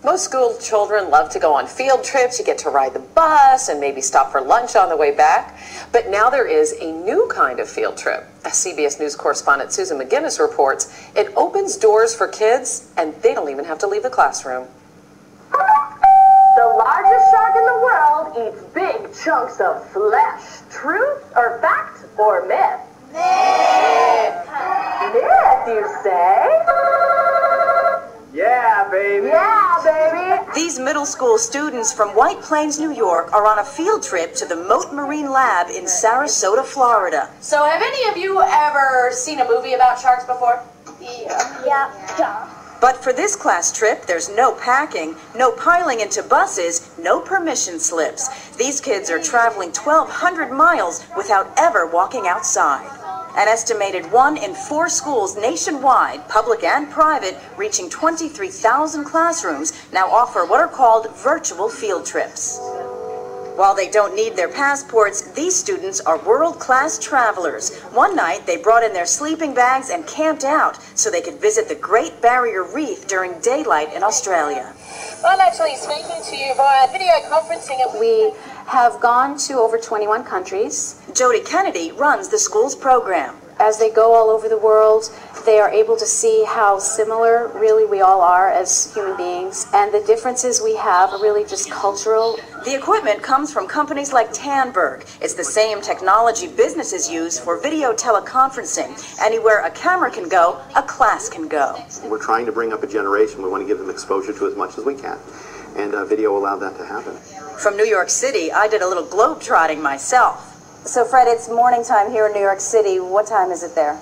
Most school children love to go on field trips. You get to ride the bus and maybe stop for lunch on the way back. But now there is a new kind of field trip. As CBS News correspondent Susan McGinnis reports, it opens doors for kids and they don't even have to leave the classroom. The largest shark in the world eats big chunks of flesh. Truth or fact or myth? Myth. Myth, you say? Yeah, baby. Yeah, baby. These middle school students from White Plains, New York are on a field trip to the Moat Marine Lab in Sarasota, Florida. So have any of you ever seen a movie about sharks before? Yeah. But for this class trip, there's no packing, no piling into buses, no permission slips. These kids are traveling 1,200 miles without ever walking outside. An estimated 1 in 4 schools nationwide, public and private, reaching 23,000 classrooms, now offer what are called virtual field trips. While they don't need their passports, these students are world-class travelers. One night, they brought in their sleeping bags and camped out so they could visit the Great Barrier Reef during daylight in Australia. I'm actually speaking to you via video conferencing. We have gone to over 21 countries. Jody Kennedy runs the school's program. As they go all over the world, they are able to see how similar really we all are as human beings, and the differences we have are really just cultural. The equipment comes from companies like Tandberg. It's the same technology businesses use for video teleconferencing. Anywhere a camera can go, a class can go. We're trying to bring up a generation. We want to give them exposure to as much as we can, and video allowed that to happen. From New York City, I did a little globe-trotting myself. So Fred, it's morning time here in New York City. What time is it there?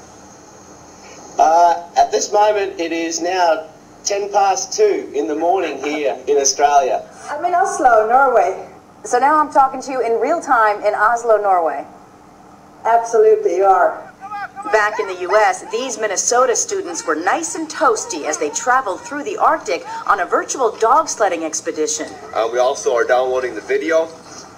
At this moment, it is now 10 past 2 in the morning here in Australia. I'm in Oslo, Norway. So now I'm talking to you in real time in Oslo, Norway. Absolutely, you are. Back in the U.S., these Minnesota students were nice and toasty as they traveled through the Arctic on a virtual dog sledding expedition. We also are downloading the video.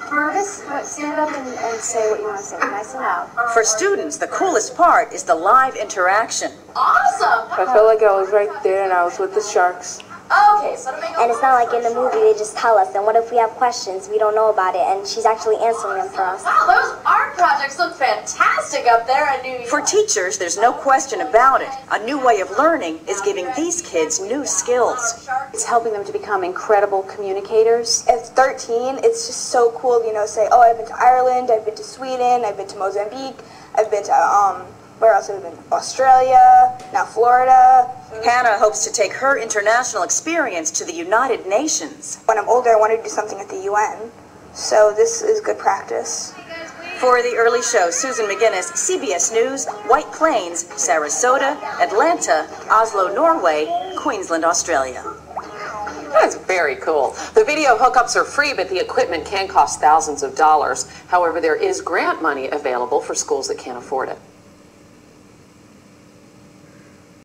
Nervous? Stand up and say what you want to say, nice and loud. For students, the coolest part is the live interaction. Awesome! I felt like I was right there and I was with the sharks. Okay, so to make And it's not like in the movie they just tell us, and what if we have questions, we don't know about it, and she's actually answering them for us. Wow, those art projects look fantastic up there in New York. For teachers, there's no question about it. A new way of learning is giving these kids new skills. It's helping them to become incredible communicators. At 13, it's just so cool, say, oh, I've been to Ireland, I've been to Sweden, I've been to Mozambique, I've been to, where else have I been? Australia, now Florida. Hannah hopes to take her international experience to the United Nations. When I'm older, I want to do something at the UN, so this is good practice. For the early show, Susan McGinnis, CBS News, White Plains, Sarasota, Atlanta, Oslo, Norway, Queensland, Australia. That's very cool. The video hookups are free, but the equipment can cost thousands of dollars. However, there is grant money available for schools that can't afford it.